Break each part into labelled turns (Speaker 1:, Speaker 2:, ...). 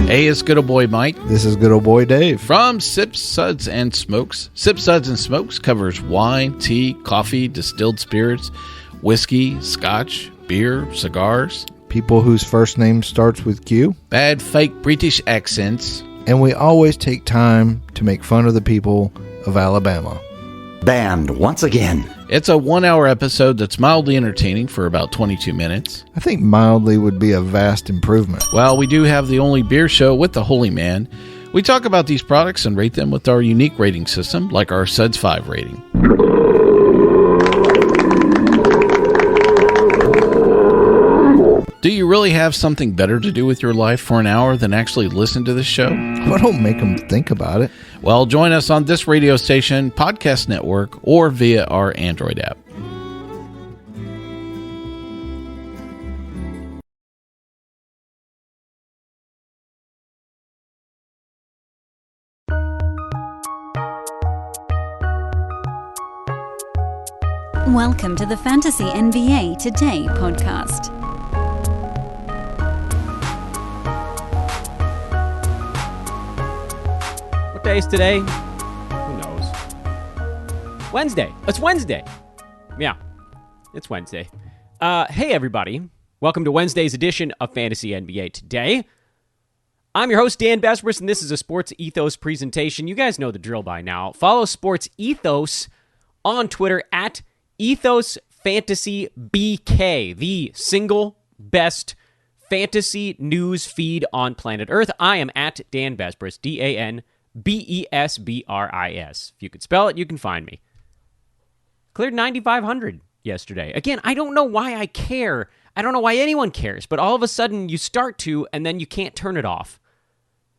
Speaker 1: Hey, it's good old boy Mike.
Speaker 2: This is good old boy Dave.
Speaker 1: From Sips, Suds, and Smokes. Sips, Suds, and Smokes covers wine, tea, coffee, distilled spirits, whiskey, scotch, beer, cigars.
Speaker 2: People whose first name starts with Q.
Speaker 1: Bad fake British accents.
Speaker 2: And we always take time to make fun of the people of Alabama.
Speaker 3: Banned once again.
Speaker 1: It's a 1-hour episode that's mildly entertaining for about 22 minutes.
Speaker 2: I think mildly would be a vast improvement.
Speaker 1: Well, we do have the only beer show with the Holy Man. We talk about these products and rate them with our unique rating system, like our Suds 5 rating. Do you really have something better to do with your life for an hour than actually listen to this show?
Speaker 2: Well, don't make them think about it.
Speaker 1: Well, join us on this radio station, podcast network, or via our Android app.
Speaker 4: Welcome to the Fantasy NBA Today podcast.
Speaker 5: What day is today? Who knows? Wednesday. It's Wednesday. Yeah, it's Wednesday. Hey, everybody. Welcome to Wednesday's edition of Fantasy NBA Today. I'm your host, Dan Besbris, and this is a Sports Ethos presentation. You guys know the drill by now. Follow Sports Ethos on Twitter at Ethos Fantasy BK, the single best fantasy news feed on planet Earth. I am at Dan Besbris, DANBESBRIS. If you could spell it, you can find me. Cleared 9,500 yesterday. Again, I don't know why I care. I don't know why anyone cares, but all of a sudden you start to, and then you can't turn it off.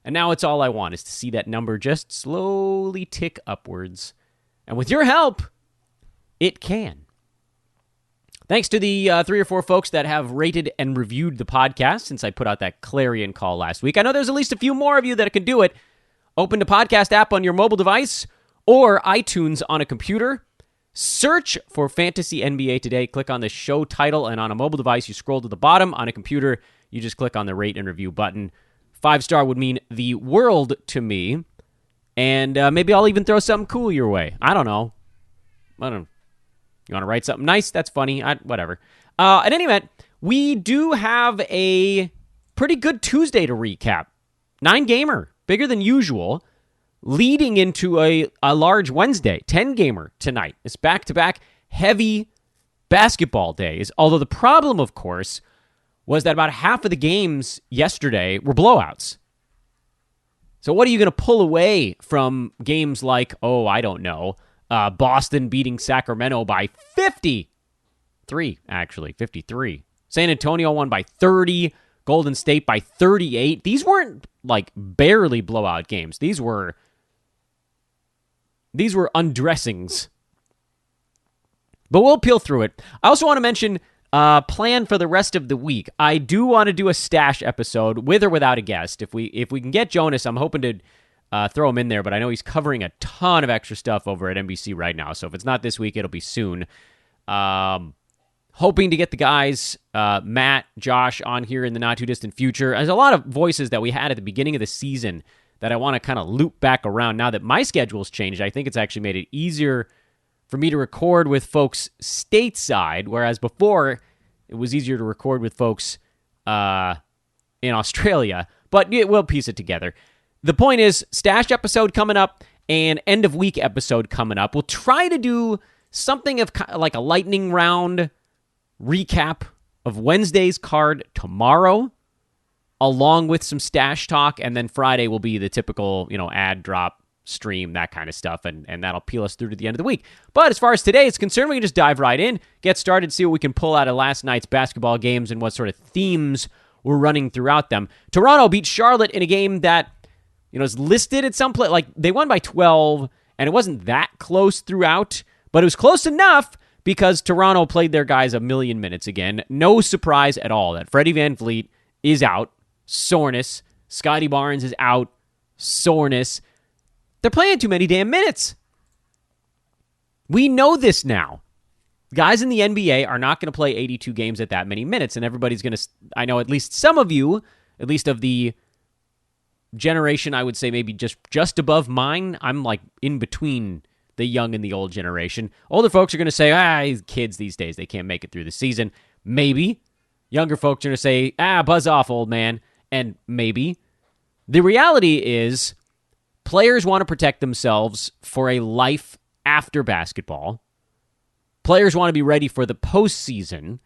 Speaker 5: And now it's all I want is to see that number just slowly tick upwards. And with your help, it can. Thanks to the 3 or 4 folks that have rated and reviewed the podcast since I put out that clarion call last week. I know there's at least a few more of you that can do it. Open the podcast app on your mobile device or iTunes on a computer. Search for Fantasy NBA Today. Click on the show title, and on a mobile device, you scroll to the bottom. On a computer, you just click on the rate and review button. 5-star would mean the world to me. And maybe I'll even throw something cool your way. I don't know. You want to write something nice? That's funny. Whatever. At any event, we do have a pretty good Tuesday to recap. 9-gamer, bigger than usual, leading into a large Wednesday, 10-gamer tonight. It's back-to-back heavy basketball days. Although the problem, of course, was that about half of the games yesterday were blowouts. So what are you going to pull away from games like, I don't know, Boston beating Sacramento by 53, actually, 53. San Antonio won by 30. Golden State by 38. These weren't, like, barely blowout games. These were undressings. But we'll peel through it. I also want to mention plan for the rest of the week. I do want to do a stash episode with or without a guest. If we can get Jonas, I'm hoping to throw him in there, but I know he's covering a ton of extra stuff over at NBC right now, so if it's not this week, it'll be soon. Hoping to get the guys, Matt, Josh, on here in the not-too-distant future. There's a lot of voices that we had at the beginning of the season that I want to kind of loop back around. Now that my schedule's changed, I think it's actually made it easier for me to record with folks stateside, whereas before, it was easier to record with folks in Australia, but we'll piece it together. The point is, stash episode coming up and end-of-week episode coming up. We'll try to do something of like a lightning round recap of Wednesday's card tomorrow, along with some stash talk, and then Friday will be the typical, ad drop, stream, that kind of stuff, and that'll peel us through to the end of the week. But as far as today is concerned, we can just dive right in, get started, see what we can pull out of last night's basketball games and what sort of themes we're running throughout them. Toronto beat Charlotte in a game that is listed at some place. Like, they won by 12, and it wasn't that close throughout, but it was close enough because Toronto played their guys a million minutes again. No surprise at all that Freddie VanVleet is out, soreness. Scotty Barnes is out, soreness. They're playing too many damn minutes. We know this now. Guys in the NBA are not going to play 82 games at that many minutes, and everybody's going to, I know at least some of you, at least of the generation, I would say maybe just above mine. I'm like in between the young and the old generation. Older folks are going to say, kids these days, they can't make it through the season. Maybe. Younger folks are going to say, buzz off, old man. And maybe. The reality is players want to protect themselves for a life after basketball. Players want to be ready for the postseason.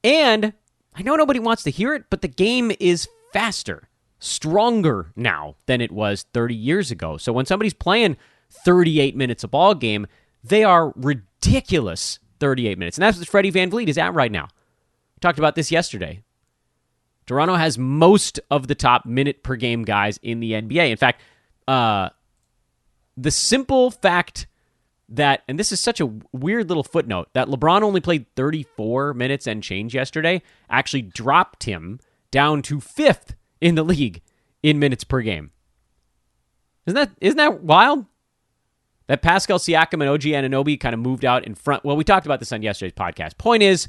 Speaker 5: And I know nobody wants to hear it, but the game is faster, stronger now than it was 30 years ago. So when somebody's playing 38 minutes a ball game, they are ridiculous 38 minutes. And that's what Freddie VanVleet is at right now. We talked about this yesterday. Toronto has most of the top minute per game guys in the NBA. In fact, the simple fact that, and this is such a weird little footnote, that LeBron only played 34 minutes and change yesterday actually dropped him down to 5th in the league in minutes per game. Isn't that wild? That Pascal Siakam and OG Anunoby kind of moved out in front. Well, we talked about this on yesterday's podcast. Point is,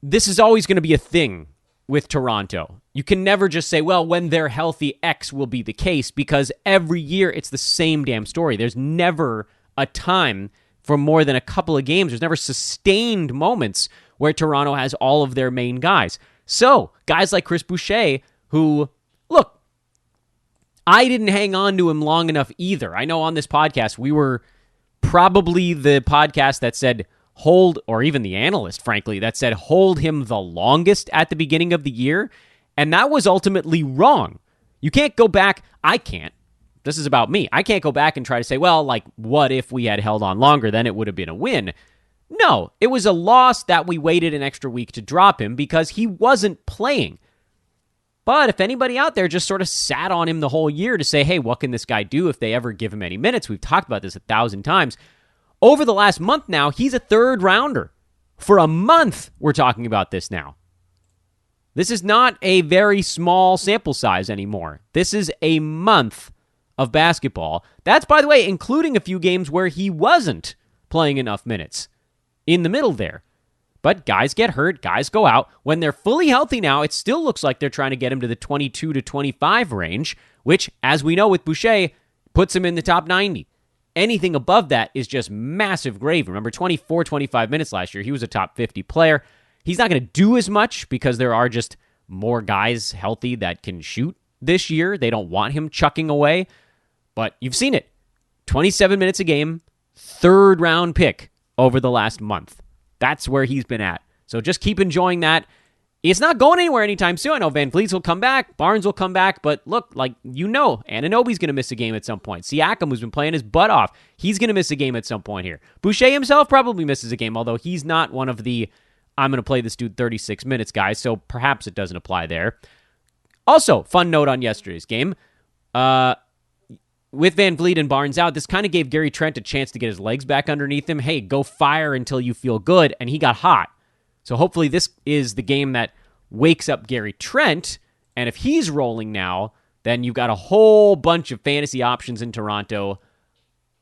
Speaker 5: this is always going to be a thing with Toronto. You can never just say, well, when they're healthy, X will be the case, because every year it's the same damn story. There's never a time for more than a couple of games. There's never sustained moments where Toronto has all of their main guys. So, guys like Chris Boucher, who, look, I didn't hang on to him long enough either. I know on this podcast, we were probably the podcast that said hold, or even the analyst, frankly, that said hold him the longest at the beginning of the year. And that was ultimately wrong. You can't go back. I can't. This is about me. I can't go back and try to say, well, like, what if we had held on longer? Then it would have been a win. No, it was a loss that we waited an extra week to drop him because he wasn't playing. But if anybody out there just sort of sat on him the whole year to say, hey, what can this guy do if they ever give him any minutes? We've talked about this 1,000 times. Over the last month now, he's a third rounder. For a month, we're talking about this now. This is not a very small sample size anymore. This is a month of basketball. That's, by the way, including a few games where he wasn't playing enough minutes in the middle there. But guys get hurt, guys go out. When they're fully healthy now, it still looks like they're trying to get him to the 22 to 25 range, which, as we know with Boucher, puts him in the top 90. Anything above that is just massive gravy. Remember, 24, 25 minutes last year, he was a top 50 player. He's not going to do as much because there are just more guys healthy that can shoot this year. They don't want him chucking away. But you've seen it. 27 minutes a game, third round pick over the last month. That's where he's been at. So just keep enjoying that. It's not going anywhere anytime soon. I know VanVleet will come back. Barnes will come back. But look, like, you know, Anunoby's going to miss a game at some point. Siakam, who's been playing his butt off, he's going to miss a game at some point here. Boucher himself probably misses a game, although he's not one of the, I'm going to play this dude 36 minutes guys, so perhaps it doesn't apply there. Also, fun note on yesterday's game. With VanVleet and Barnes out, this kind of gave Gary Trent a chance to get his legs back underneath him. Hey, go fire until you feel good, and he got hot. So hopefully this is the game that wakes up Gary Trent, and if he's rolling now, then you've got a whole bunch of fantasy options in Toronto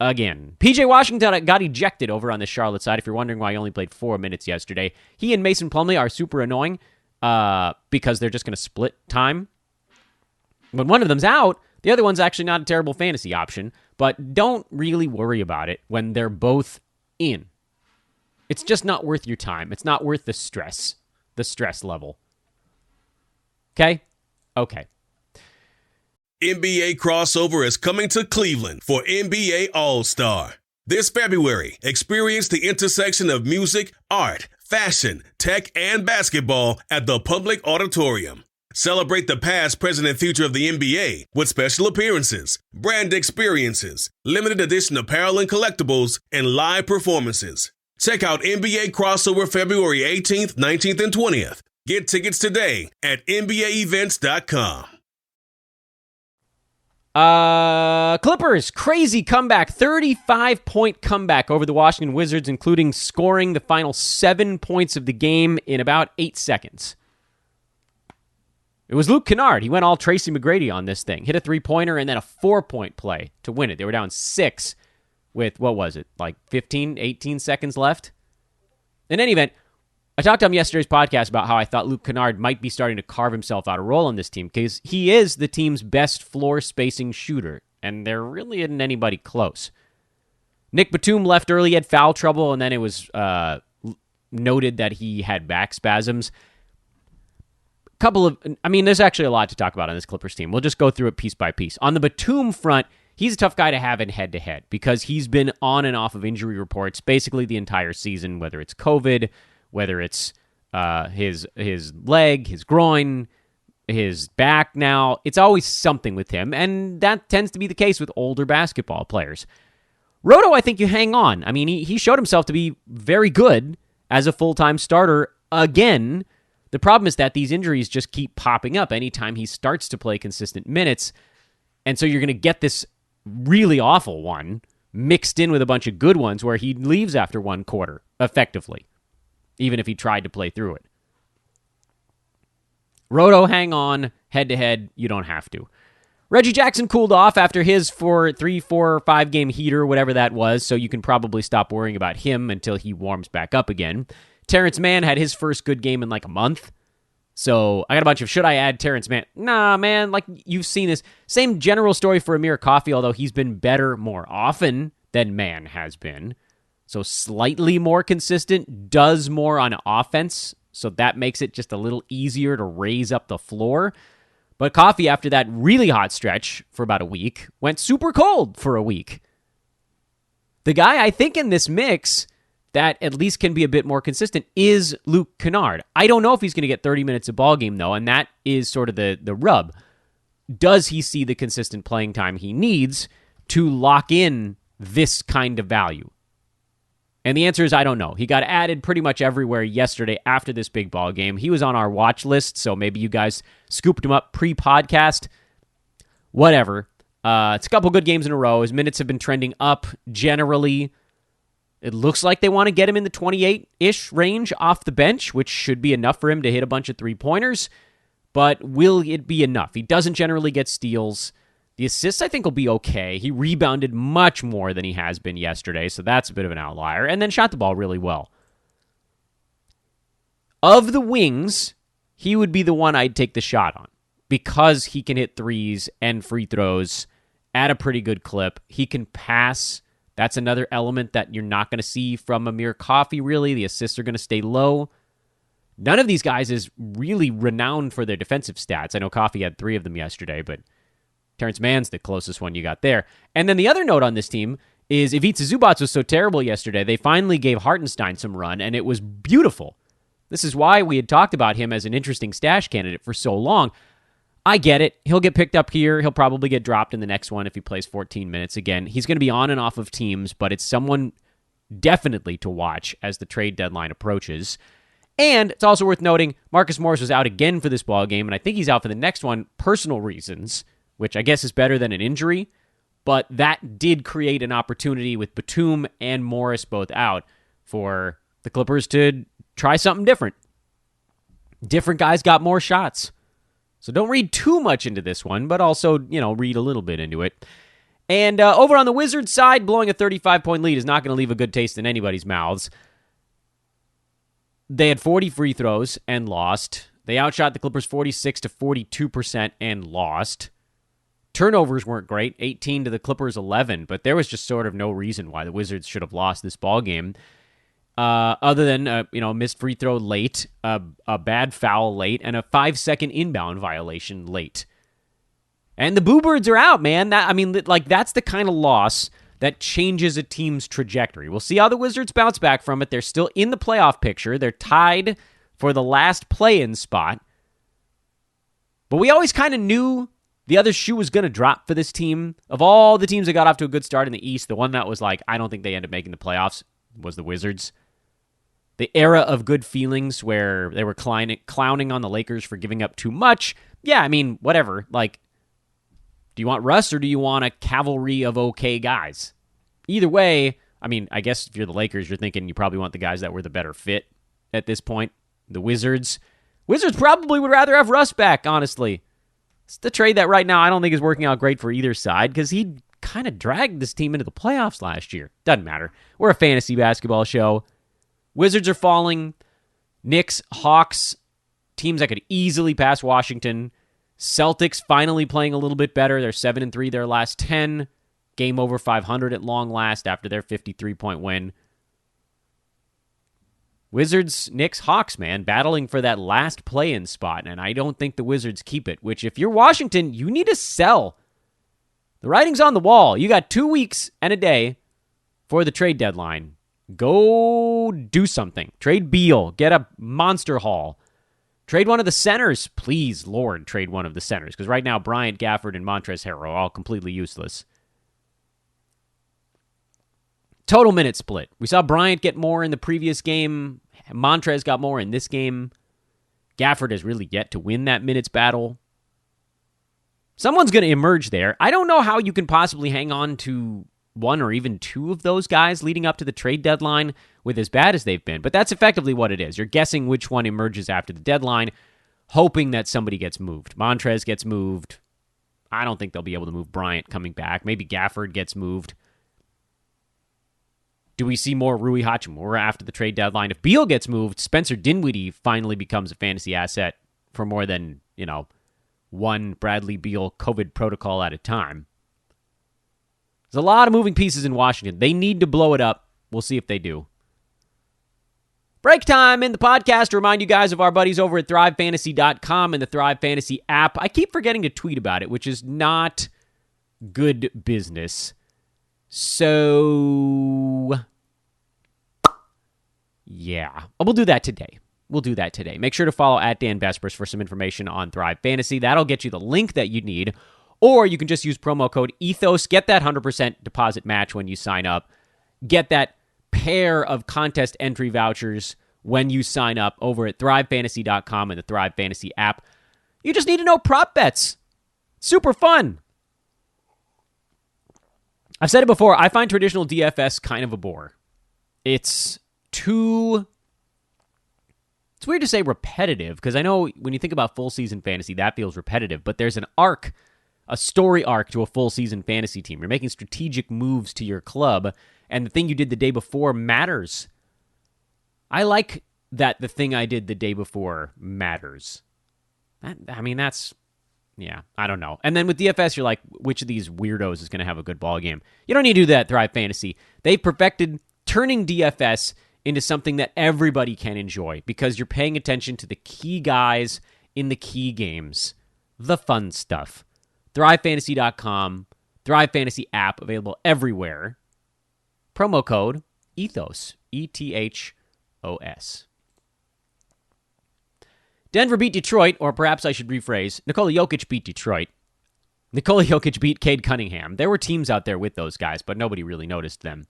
Speaker 5: again. PJ Washington got ejected over on the Charlotte side, if you're wondering why he only played 4 minutes yesterday. He and Mason Plumlee are super annoying because they're just going to split time. When one of them's out, the other one's actually not a terrible fantasy option, but don't really worry about it when they're both in. It's just not worth your time. It's not worth the stress level. Okay? Okay.
Speaker 6: NBA crossover is coming to Cleveland for NBA All-Star. This February, experience the intersection of music, art, fashion, tech, and basketball at the Public Auditorium. Celebrate the past, present, and future of the NBA with special appearances, brand experiences, limited edition apparel and collectibles, and live performances. Check out NBA Crossover February 18th, 19th, and 20th. Get tickets today at NBAEvents.com.
Speaker 5: Clippers, crazy comeback, 35-point comeback over the Washington Wizards, including scoring the final 7 points of the game in about 8 seconds. It was Luke Canard. He went all Tracy McGrady on this thing. Hit a three-pointer and then a 4-point play to win it. They were down 6 with, what was it, like 15, 18 seconds left? In any event, I talked on yesterday's podcast about how I thought Luke Canard might be starting to carve himself out a role on this team because he is the team's best floor spacing shooter, and there really isn't anybody close. Nick Batum left early, had foul trouble, and then it was noted that he had back spasms. There's actually a lot to talk about on this Clippers team. We'll just go through it piece by piece. On the Batum front, he's a tough guy to have in head-to-head because he's been on and off of injury reports basically the entire season, whether it's COVID, whether it's his leg, his groin, his back now. It's always something with him, and that tends to be the case with older basketball players. Roto, I think you hang on. I mean, he showed himself to be very good as a full-time starter again. The problem is that these injuries just keep popping up anytime he starts to play consistent minutes, and so you're going to get this really awful one mixed in with a bunch of good ones where he leaves after one quarter, effectively, even if he tried to play through it. Roto, hang on. Head-to-head, you don't have to. Reggie Jackson cooled off after his 3, 4, 5 game heater, whatever that was, so you can probably stop worrying about him until he warms back up again. Terrence Mann had his first good game in like a month. So I got a bunch of, should I add Terrence Mann? Nah, man, like you've seen this. Same general story for Amir Coffey, although he's been better more often than Mann has been. So slightly more consistent, does more on offense. So that makes it just a little easier to raise up the floor. But Coffey, after that really hot stretch for about a week, went super cold for a week. The guy I think in this mix that at least can be a bit more consistent is Luke Canard. I don't know if he's going to get 30 minutes a ball game, though, and that is sort of the rub. Does he see the consistent playing time he needs to lock in this kind of value? And the answer is I don't know. He got added pretty much everywhere yesterday after this big ball game. He was on our watch list, so maybe you guys scooped him up pre-podcast. Whatever. It's a couple good games in a row. His minutes have been trending up generally. It looks like they want to get him in the 28-ish range off the bench, which should be enough for him to hit a bunch of three-pointers. But will it be enough? He doesn't generally get steals. The assists, I think, will be okay. He rebounded much more than he has been yesterday, so that's a bit of an outlier. And then shot the ball really well. Of the wings, he would be the one I'd take the shot on because he can hit threes and free throws at a pretty good clip. He can pass. That's another element that you're not going to see from Amir Coffey, really. The assists are going to stay low. None of these guys is really renowned for their defensive stats. I know Coffey had 3 of them yesterday, but Terrence Mann's the closest one you got there. And then the other note on this team is Ivica Zubac was so terrible yesterday, they finally gave Hartenstein some run, and it was beautiful. This is why we had talked about him as an interesting stash candidate for so long. I get it. He'll get picked up here. He'll probably get dropped in the next one if he plays 14 minutes again. He's going to be on and off of teams, but it's someone definitely to watch as the trade deadline approaches. And it's also worth noting, Marcus Morris was out again for this ball game, and I think he's out for the next one, personal reasons, which I guess is better than an injury, but that did create an opportunity with Batum and Morris both out for the Clippers to try something different. Different guys got more shots. So don't read too much into this one, but also, read a little bit into it. And over on the Wizards side, blowing a 35-point lead is not going to leave a good taste in anybody's mouths. They had 40 free throws and lost. They outshot the Clippers 46 to 42% and lost. Turnovers weren't great, 18 to the Clippers 11, but there was just sort of no reason why the Wizards should have lost this ball game. Other than, missed free throw late, a bad foul late, and a 5-second inbound violation late. And the Boo Birds are out, man. That's the kind of loss that changes a team's trajectory. We'll see how the Wizards bounce back from it. They're still in the playoff picture. They're tied for the last play-in spot. But we always kind of knew the other shoe was going to drop for this team. Of all the teams that got off to a good start in the East, the one that was like, I don't think they end up making the playoffs was the Wizards. The era of good feelings where they were clowning on the Lakers for giving up too much. Yeah, whatever. Do you want Russ or do you want a cavalry of okay guys? Either way, I guess if you're the Lakers, you're thinking you probably want the guys that were the better fit at this point. The Wizards probably would rather have Russ back, honestly. It's the trade that right now I don't think is working out great for either side because he kind of dragged this team into the playoffs last year. Doesn't matter. We're a fantasy basketball show. Wizards are falling. Knicks, Hawks, teams that could easily pass Washington. Celtics finally playing a little bit better. They're 7-3 their last 10. Game over 500 at long last after their 53-point win. Wizards, Knicks, Hawks, man, battling for that last play-in spot, and I don't think the Wizards keep it, which if you're Washington, you need to sell. The writing's on the wall. You got 2 weeks and a day for the trade deadline. Go do something. Trade Beal. Get a monster haul. Trade one of the centers. Please, Lord, trade one of the centers, because right now Bryant, Gafford, and Montrezl Harrell are all completely useless. Total minute split. We saw Bryant get more in the previous game. Montrez got more in this game. Gafford has really yet to win that minutes battle. Someone's going to emerge there. I don't know how you can possibly hang on to one or even two of those guys leading up to the trade deadline with as bad as they've been, but that's effectively what it is. You're guessing which one emerges after the deadline, hoping that somebody gets moved. Montrez gets moved. I don't think they'll be able to move Bryant coming back. Maybe Gafford gets moved. Do we see more Rui Hachimura after the trade deadline? If Beal gets moved, Spencer Dinwiddie finally becomes a fantasy asset for more than, one Bradley Beal COVID protocol at a time. There's a lot of moving pieces in Washington. They need to blow it up. We'll see if they do. Break time in the podcast to remind you guys of our buddies over at ThriveFantasy.com and the Thrive Fantasy app. I keep forgetting to tweet about it, which is not good business. So, yeah. We'll do that today. Make sure to follow at Dan Vespers for some information on Thrive Fantasy. That'll get you the link that you need. Or you can just use promo code ETHOS. Get that 100% deposit match when you sign up. Get that pair of contest entry vouchers when you sign up over at ThriveFantasy.com and the Thrive Fantasy app. You just need to know prop bets. Super fun. I've said it before, I find traditional DFS kind of a bore. It's weird to say repetitive, because I know when you think about full season fantasy, that feels repetitive, but there's an arc, a story arc to a full season fantasy team. You're making strategic moves to your club, and the thing you did the day before matters. I like that the thing I did the day before matters. Yeah, I don't know. And then with DFS, you're like, which of these weirdos is going to have a good ball game? You don't need to do that at Thrive Fantasy. They've perfected turning DFS into something that everybody can enjoy because you're paying attention to the key guys in the key games. The fun stuff. ThriveFantasy.com, Thrive Fantasy app, available everywhere. Promo code ETHOS, ETHOS. Denver beat Detroit, or perhaps I should rephrase, Nikola Jokic beat Detroit. Nikola Jokic beat Cade Cunningham. There were teams out there with those guys, but nobody really noticed them.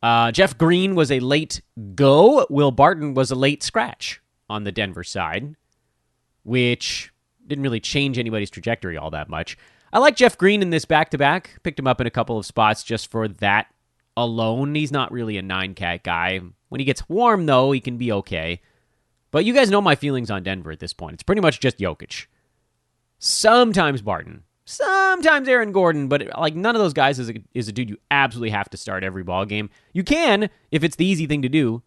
Speaker 5: Jeff Green was a late go. Will Barton was a late scratch on the Denver side, which didn't really change anybody's trajectory all that much. I like Jeff Green in this back-to-back. Picked him up in a couple of spots just for that alone. He's not really a 9-cat guy. When he gets warm, though, he can be okay. But you guys know my feelings on Denver at this point. It's pretty much just Jokic. Sometimes Barton. Sometimes Aaron Gordon. But none of those guys is a dude you absolutely have to start every ball game. You can, if it's the easy thing to do.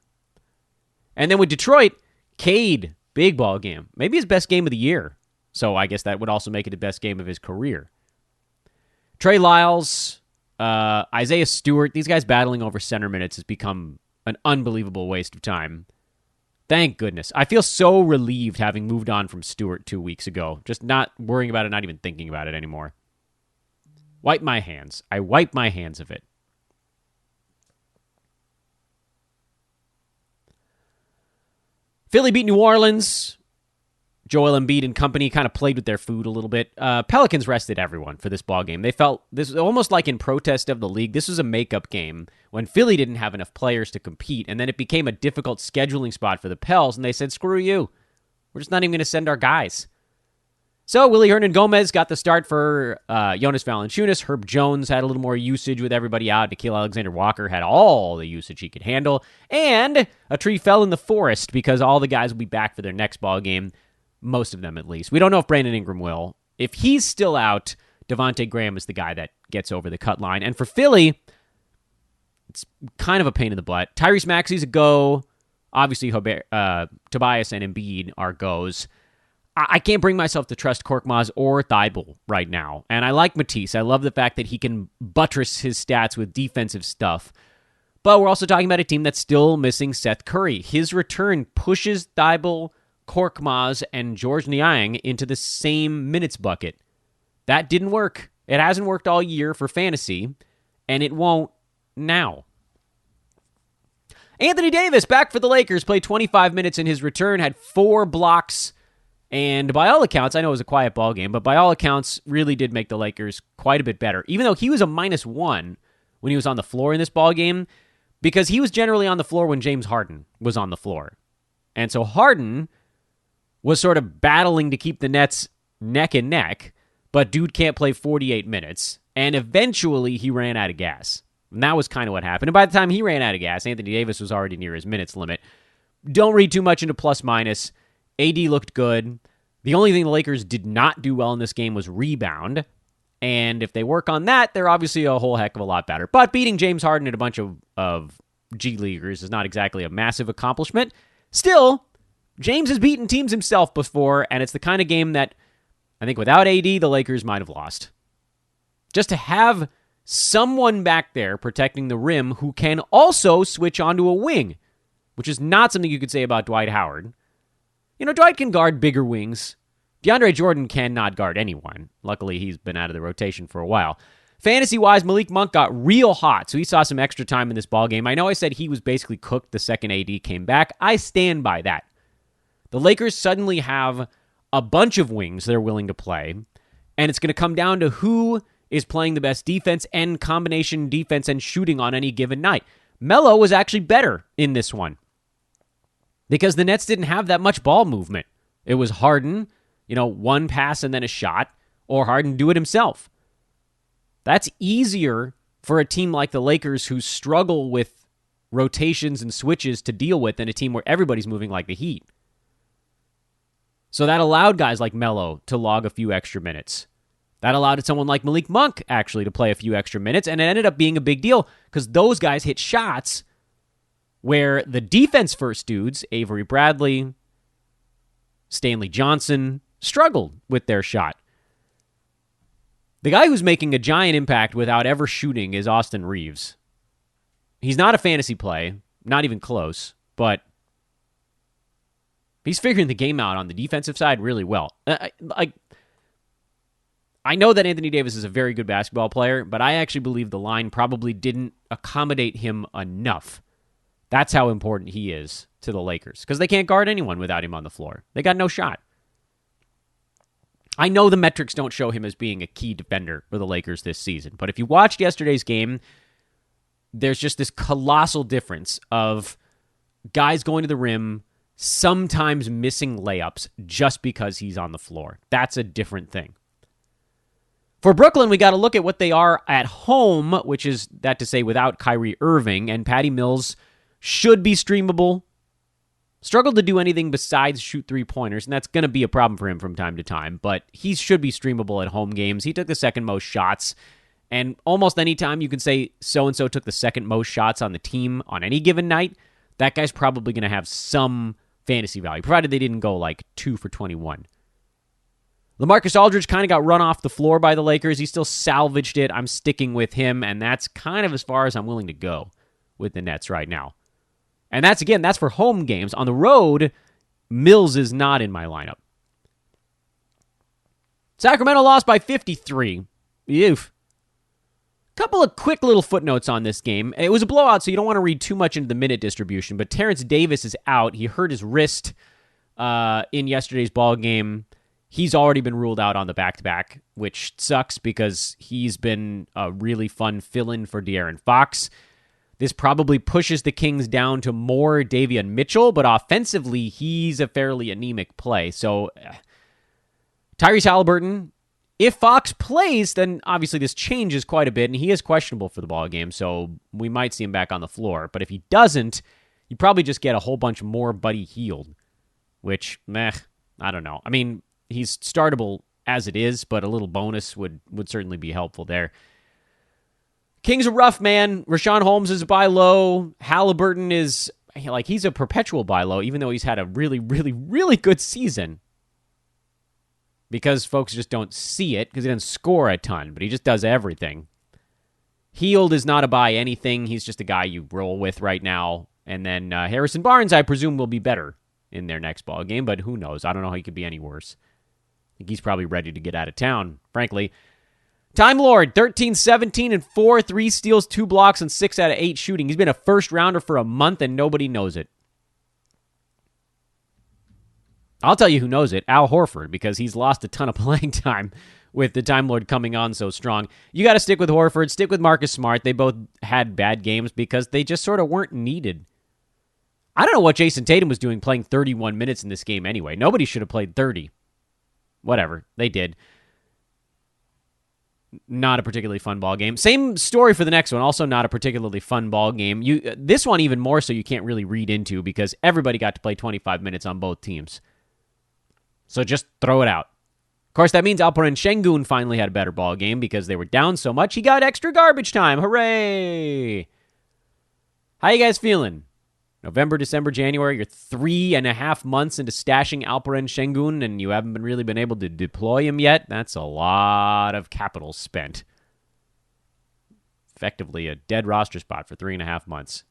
Speaker 5: And then with Detroit, Cade, big ball game. Maybe his best game of the year. So I guess that would also make it the best game of his career. Trey Lyles, Isaiah Stewart, these guys battling over center minutes has become an unbelievable waste of time. Thank goodness. I feel so relieved having moved on from Stewart 2 weeks ago. Just not worrying about it, not even thinking about it anymore. Wipe my hands. I wipe my hands of it. Philly beat New Orleans. Joel Embiid and company kind of played with their food a little bit. Pelicans rested everyone for this ball game. They felt this was almost like in protest of the league. This was a makeup game when Philly didn't have enough players to compete, and then it became a difficult scheduling spot for the Pels, and they said, screw you. We're just not even going to send our guys. So Willie Hernan-Gomez got the start for Jonas Valanciunas. Herb Jones had a little more usage with everybody out. Nickeil Alexander-Walker had all the usage he could handle. And a tree fell in the forest because all the guys will be back for their next ball game. Most of them, at least. We don't know if Brandon Ingram will. If he's still out, Devontae Graham is the guy that gets over the cut line. And for Philly, it's kind of a pain in the butt. Tyrese Maxey's a go. Obviously, Tobias and Embiid are goes. I can't bring myself to trust Korkmaz or Thibault right now. And I like Matisse. I love the fact that he can buttress his stats with defensive stuff. But we're also talking about a team that's still missing Seth Curry. His return pushes Thibault, Korkmaz, and George Niang into the same minutes bucket. That didn't work. It hasn't worked all year for fantasy, and it won't now. Anthony Davis, back for the Lakers, played 25 minutes in his return, had 4 blocks, and by all accounts, I know it was a quiet ball game, but by all accounts, really did make the Lakers quite a bit better. Even though he was a -1 when he was on the floor in this ball game, because he was generally on the floor when James Harden was on the floor. And so Harden was sort of battling to keep the Nets neck and neck, but dude can't play 48 minutes, and eventually he ran out of gas. And that was kind of what happened. And by the time he ran out of gas, Anthony Davis was already near his minutes limit. Don't read too much into plus-minus. AD looked good. The only thing the Lakers did not do well in this game was rebound. And if they work on that, they're obviously a whole heck of a lot better. But beating James Harden and a bunch of G Leaguers is not exactly a massive accomplishment. Still, James has beaten teams himself before, and it's the kind of game that I think without AD, the Lakers might have lost. Just to have someone back there protecting the rim who can also switch onto a wing, which is not something you could say about Dwight Howard. You know, Dwight can guard bigger wings. DeAndre Jordan cannot guard anyone. Luckily, he's been out of the rotation for a while. Fantasy-wise, Malik Monk got real hot, so he saw some extra time in this ballgame. I know I said he was basically cooked the second AD came back. I stand by that. The Lakers suddenly have a bunch of wings they're willing to play, and it's going to come down to who is playing the best defense and combination defense and shooting on any given night. Melo was actually better in this one because the Nets didn't have that much ball movement. It was Harden, one pass and then a shot, or Harden do it himself. That's easier for a team like the Lakers who struggle with rotations and switches to deal with than a team where everybody's moving like the Heat. So that allowed guys like Melo to log a few extra minutes. That allowed someone like Malik Monk actually to play a few extra minutes, and it ended up being a big deal because those guys hit shots where the defense-first dudes, Avery Bradley, Stanley Johnson, struggled with their shot. The guy who's making a giant impact without ever shooting is Austin Reeves. He's not a fantasy play, not even close, but he's figuring the game out on the defensive side really well. I know that Anthony Davis is a very good basketball player, but I actually believe the line probably didn't accommodate him enough. That's how important he is to the Lakers, because they can't guard anyone without him on the floor. They got no shot. I know the metrics don't show him as being a key defender for the Lakers this season, but if you watched yesterday's game, there's just this colossal difference of guys going to the rim, sometimes missing layups just because he's on the floor. That's a different thing. For Brooklyn, we got to look at what they are at home, which is that to say without Kyrie Irving, and Patty Mills should be streamable. Struggled to do anything besides shoot three-pointers, and that's going to be a problem for him from time to time, but he should be streamable at home games. He took the second most shots, and almost any time you can say so-and-so took the second most shots on the team on any given night, that guy's probably going to have some fantasy value, provided they didn't go like 2 for 21. Lamarcus Aldridge kind of got run off the floor by the Lakers. He still salvaged it. I'm sticking with him, and that's kind of as far as I'm willing to go with the Nets right now. And that's for home games. On the road, Mills is not in my lineup. Sacramento lost by 53. Oof. Couple of quick little footnotes on this game. It was a blowout, so you don't want to read too much into the minute distribution, but Terence Davis is out. He hurt his wrist in yesterday's ball game. He's already been ruled out on the back-to-back, which sucks because he's been a really fun fill-in for De'Aaron Fox. This probably pushes the Kings down to more Davion Mitchell, but offensively, he's a fairly anemic play. So, Tyrese Haliburton, if Fox plays, then obviously this changes quite a bit, and he is questionable for the ball game, so we might see him back on the floor. But if he doesn't, you probably just get a whole bunch more Buddy Hield, which, I don't know. I mean, he's startable as it is, but a little bonus would certainly be helpful there. Kings are rough, man. Rashawn Holmes is a buy low. Haliburton he's a perpetual buy low, even though he's had a really, really, really good season. Because folks just don't see it, because he doesn't score a ton, but he just does everything. Hield is not a buy anything. He's just a guy you roll with right now. And then Harrison Barnes, I presume, will be better in their next ball game, but who knows? I don't know how he could be any worse. I think he's probably ready to get out of town, frankly. Time Lord, 13, 17, and 4, 3 steals, 2 blocks, and 6 out of 8 shooting. He's been a first-rounder for a month, and nobody knows it. I'll tell you who knows it, Al Horford, because he's lost a ton of playing time with the Time Lord coming on so strong. You got to stick with Horford, stick with Marcus Smart. They both had bad games because they just sort of weren't needed. I don't know what Jason Tatum was doing playing 31 minutes in this game anyway. Nobody should have played 30. Whatever, they did. Not a particularly fun ball game. Same story for the next one. Also not a particularly fun ball game. This one even more so you can't really read into because everybody got to play 25 minutes on both teams. So just throw it out. Of course, that means Alperen Şengün finally had a better ball game because they were down so much. He got extra garbage time. Hooray! How you guys feeling? November, December, January, you're 3.5 months into stashing Alperen Şengün, and you haven't really been able to deploy him yet. That's a lot of capital spent. Effectively a dead roster spot for 3.5 months.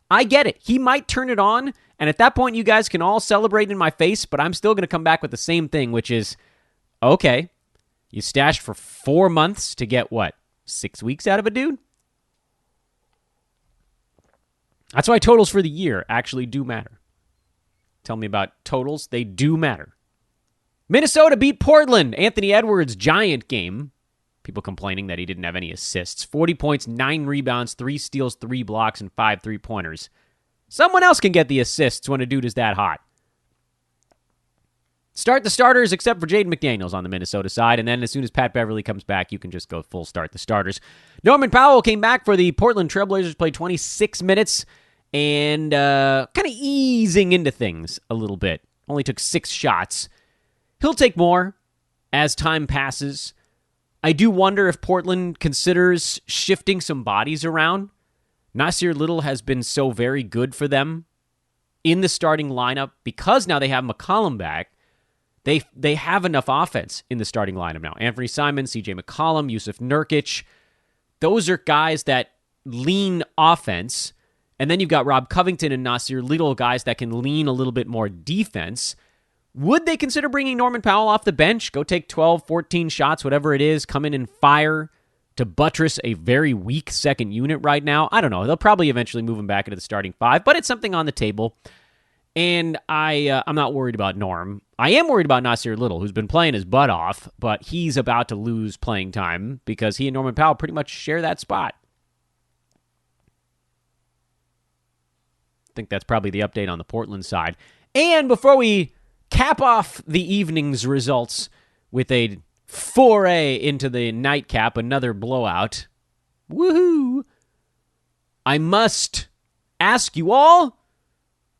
Speaker 5: I get it. He might turn it on, and at that point, you guys can all celebrate in my face, but I'm still going to come back with the same thing, which is, okay, you stashed for 4 months to get, 6 weeks out of a dude? That's why totals for the year actually do matter. Tell me about totals. They do matter. Minnesota beat Portland. Anthony Edwards' giant game. People complaining that he didn't have any assists. 40 points, 9 rebounds, 3 steals, 3 blocks, and 5 3-pointers. Someone else can get the assists when a dude is that hot. Start the starters except for Jaden McDaniels on the Minnesota side, and then as soon as Pat Beverly comes back, you can just go full start the starters. Norman Powell came back for the Portland Trailblazers, played 26 minutes, and kind of easing into things a little bit. Only took 6 shots. He'll take more as time passes. I do wonder if Portland considers shifting some bodies around. Nasir Little has been so very good for them in the starting lineup because now they have McCollum back. They have enough offense in the starting lineup now. Anthony Simons, CJ McCollum, Yusuf Nurkic. Those are guys that lean offense. And then you've got Rob Covington and Nasir Little, guys that can lean a little bit more defense. Would they consider bringing Norman Powell off the bench? Go take 12, 14 shots, whatever it is, come in and fire to buttress a very weak second unit right now? I don't know. They'll probably eventually move him back into the starting 5, but it's something on the table. And I'm not worried about Norm. I am worried about Nasir Little, who's been playing his butt off, but he's about to lose playing time because he and Norman Powell pretty much share that spot. I think that's probably the update on the Portland side. And before we cap off the evening's results with a foray into the nightcap, another blowout, woohoo, I must ask you all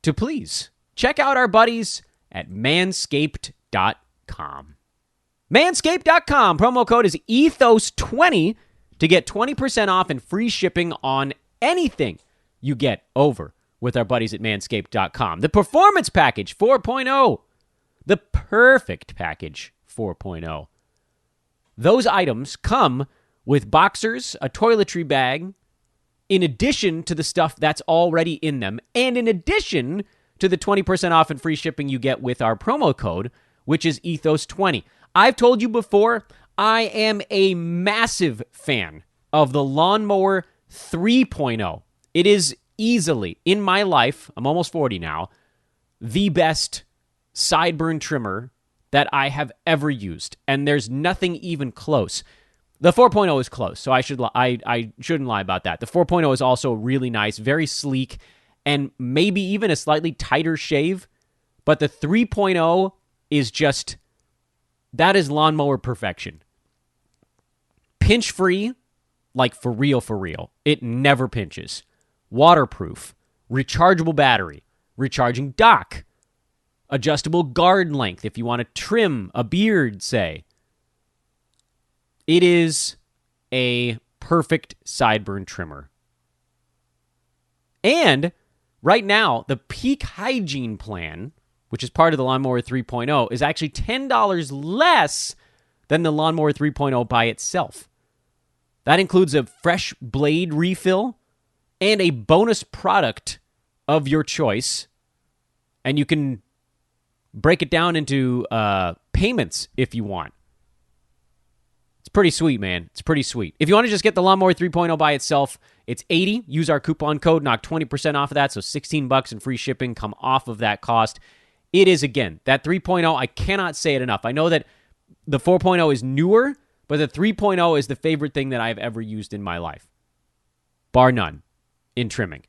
Speaker 5: to please check out our buddies at manscaped.com. Manscaped.com. Promo code is ETHOS20 to get 20% off and free shipping on anything you get over with our buddies at manscaped.com. The Performance Package 4.0. The Perfect Package 4.0. Those items come with boxers, a toiletry bag, in addition to the stuff that's already in them, and in addition to the 20% off and free shipping you get with our promo code, which is Ethos20. I've told you before, I am a massive fan of the Lawnmower 3.0. It is easily, in my life, I'm almost 40 now, the best sideburn trimmer that I have ever used, and there's nothing even close. The 4.0 is close, so I shouldn't lie about that. The 4.0 is also really nice, very sleek, and maybe even a slightly tighter shave, but the 3.0 is just, that is lawnmower perfection. Pinch-free, like for real. It never pinches. Waterproof, rechargeable battery, recharging dock, adjustable guard length if you want to trim a beard, say. It is a perfect sideburn trimmer. And Right now, the peak hygiene plan, which is part of the Lawnmower 3.0, is actually $10 less than the Lawnmower 3.0 by itself. That includes a fresh blade refill and a bonus product of your choice. And you can break it down into payments if you want. It's pretty sweet, man. It's pretty sweet. If you want to just get the Lawnmower 3.0 by itself, it's $80. Use our coupon code, knock 20% off of that, so $16 in free shipping come off of that cost. It is, again, that 3.0, I cannot say it enough. I know that the 4.0 is newer, but the 3.0 is the favorite thing that I've ever used in my life. Bar none in trimming.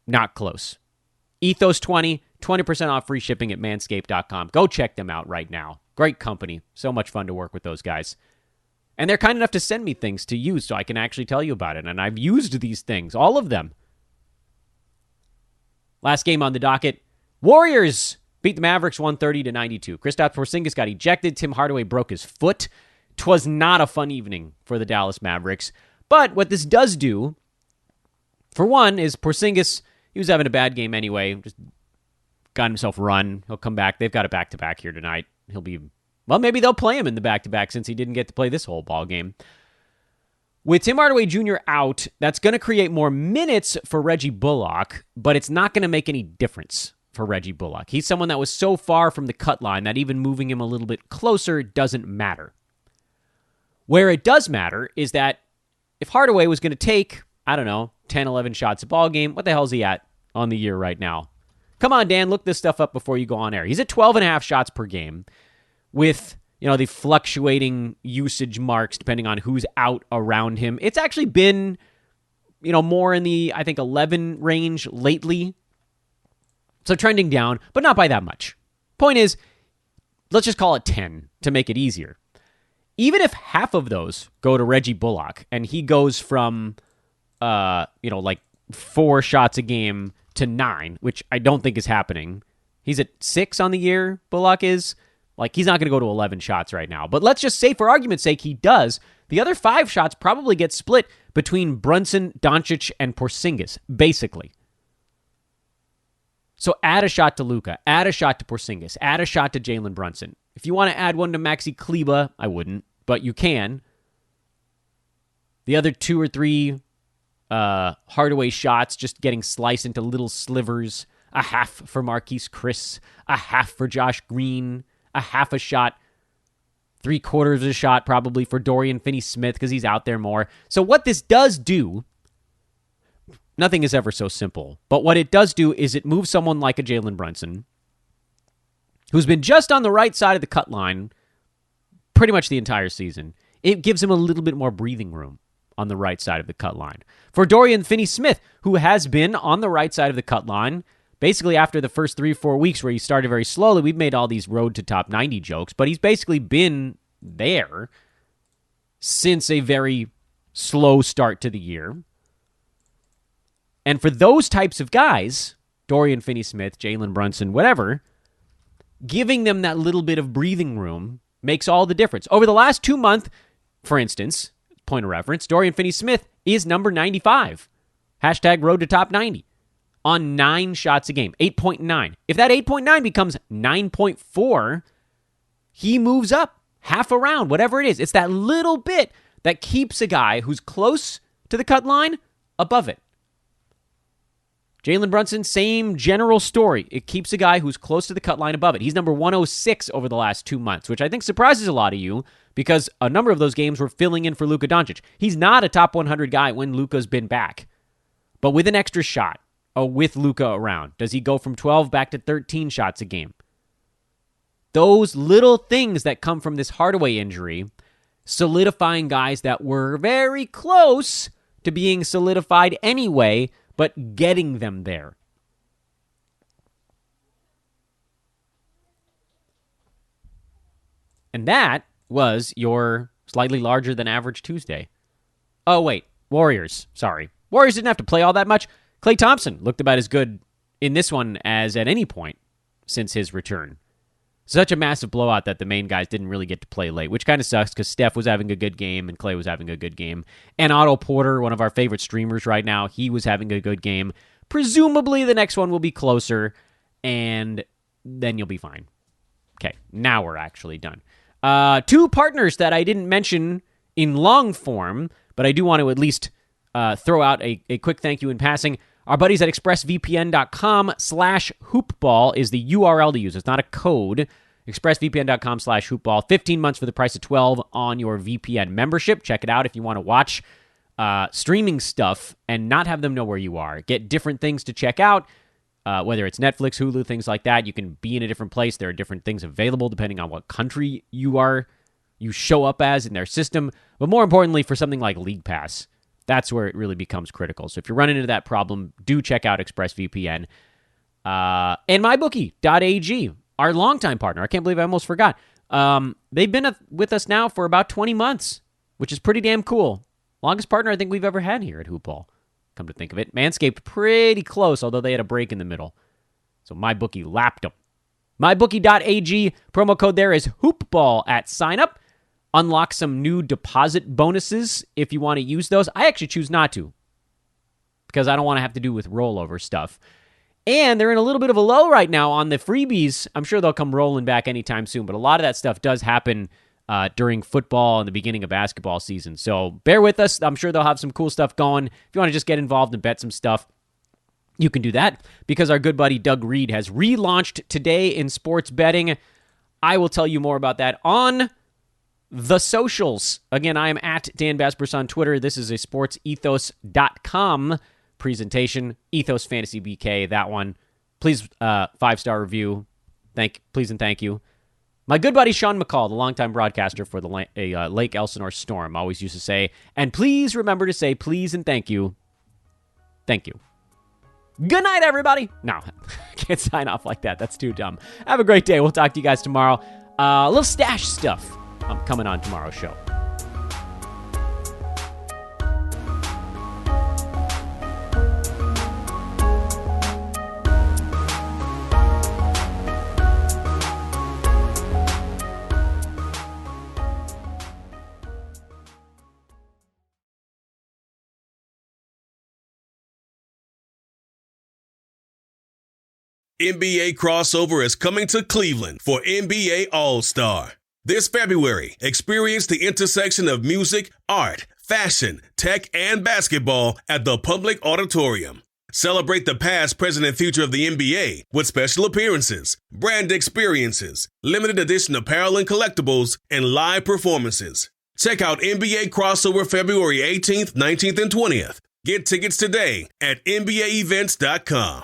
Speaker 5: Not close. Ethos 20, 20% off free shipping at manscaped.com. Go check them out right now. Great company. So much fun to work with those guys. And they're kind enough to send me things to use so I can actually tell you about it. And I've used these things, all of them. Last game on the docket. Warriors beat the Mavericks 130-92. Kristaps Porzingis got ejected. Tim Hardaway broke his foot. 'Twas not a fun evening for the Dallas Mavericks. But what this does do, for one, is Porzingis, he was having a bad game anyway. Just got himself run. He'll come back. They've got a back-to-back here tonight. He'll be... Well, maybe they'll play him in the back-to-back since he didn't get to play this whole ball game. With Tim Hardaway Jr. out, that's going to create more minutes for Reggie Bullock, but it's not going to make any difference for Reggie Bullock. He's someone that was so far from the cut line that even moving him a little bit closer doesn't matter. Where it does matter is that if Hardaway was going to take, 10, 11 shots a ball game, what the hell is he at on the year right now? Come on, Dan, look this stuff up before you go on air. He's at 12.5 shots per game with, the fluctuating usage marks depending on who's out around him. It's actually been, more in the, 11 range lately. So trending down, but not by that much. Point is, let's just call it 10 to make it easier. Even if half of those go to Reggie Bullock and he goes from, 4 shots a game to 9, which I don't think is happening. He's at 6 on the year, Bullock is. He's not going to go to 11 shots right now. But let's just say, for argument's sake, he does. The other 5 shots probably get split between Brunson, Doncic, and Porzingis, basically. So add a shot to Luka, add a shot to Porzingis, add a shot to Jaylen Brunson. If you want to add one to Maxi Kleba, I wouldn't, but you can. The other 2 or 3 Hardaway shots just getting sliced into little slivers. A half for Marquise Chris, a half for Josh Green, a half a shot, 3/4 of a shot probably for Dorian Finney-Smith because he's out there more. So what this does do, nothing is ever so simple, but what it does do is it moves someone like a Jaylen Brunson, who's been just on the right side of the cut line pretty much the entire season. It gives him a little bit more breathing room on the right side of the cut line. For Dorian Finney-Smith, who has been on the right side of the cut line, basically after the first 3 or 4 weeks where he started very slowly, we've made all these road to top 90 jokes, but he's basically been there since a very slow start to the year. And for those types of guys, Dorian Finney-Smith, Jaylen Brunson, whatever, giving them that little bit of breathing room makes all the difference. Over the last 2 months, for instance, point of reference, Dorian Finney-Smith is number 95. Hashtag road to top 90. On 9 shots a game, 8.9. If that 8.9 becomes 9.4, he moves up half a round, whatever it is. It's that little bit that keeps a guy who's close to the cut line above it. Jaylen Brunson, same general story. It keeps a guy who's close to the cut line above it. He's number 106 over the last 2 months, which I think surprises a lot of you because a number of those games were filling in for Luka Doncic. He's not a top 100 guy when Luka's been back. But with an extra shot, with Luka around, does he go from 12 back to 13 shots a game? Those little things that come from this Hardaway injury, solidifying guys that were very close to being solidified anyway, but getting them there. And that was your slightly larger than average Tuesday. Oh, wait. Warriors. Sorry. Warriors didn't have to play all that much. Klay Thompson looked about as good in this one as at any point since his return. Such a massive blowout that the main guys didn't really get to play late, which kind of sucks because Steph was having a good game and Klay was having a good game. And Otto Porter, one of our favorite streamers right now, he was having a good game. Presumably the next one will be closer, and then you'll be fine. Okay, now we're actually done. 2 partners that I didn't mention in long form, but I do want to at least throw out a quick thank you in passing. Our buddies at expressvpn.com/hoopball is the URL to use. It's not a code. expressvpn.com/hoopball. 15 months for the price of 12 on your VPN membership. Check it out if you want to watch streaming stuff and not have them know where you are. Get different things to check out, whether it's Netflix, Hulu, things like that. You can be in a different place. There are different things available depending on what country you show up as in their system. But more importantly, for something like League Pass, that's where it really becomes critical. So if you're running into that problem, do check out ExpressVPN. And MyBookie.ag, our longtime partner. I can't believe I almost forgot. They've been with us now for about 20 months, which is pretty damn cool. Longest partner I think we've ever had here at Hoopball, come to think of it. Manscaped pretty close, although they had a break in the middle. So MyBookie lapped them. MyBookie.ag, promo code there is HoopBall at sign up. Unlock some new deposit bonuses if you want to use those. I actually choose not to because I don't want to have to do with rollover stuff. And they're in a little bit of a low right now on the freebies. I'm sure they'll come rolling back anytime soon, but a lot of that stuff does happen during football and the beginning of basketball season. So bear with us. I'm sure they'll have some cool stuff going. If you want to just get involved and bet some stuff, you can do that because our good buddy Doug Reed has relaunched today in sports betting. I will tell you more about that on the socials. Again, I am at Dan Basbers on Twitter. This is a sportsethos.com presentation. Ethos Fantasy BK, that one. Please, 5-star review. Please and thank you. My good buddy Sean McCall, the longtime broadcaster for the Lake Elsinore Storm, always used to say, and please remember to say please and thank you. Thank you. Good night, everybody. No, I can't sign off like that. That's too dumb. Have a great day. We'll talk to you guys tomorrow. A little stash stuff coming on tomorrow's show.
Speaker 6: NBA crossover is coming to Cleveland for NBA All-Star. This February, experience the intersection of music, art, fashion, tech, and basketball at the Public Auditorium. Celebrate the past, present, and future of the NBA with special appearances, brand experiences, limited edition apparel and collectibles, and live performances. Check out NBA Crossover February 18th, 19th, and 20th. Get tickets today at NBAEvents.com.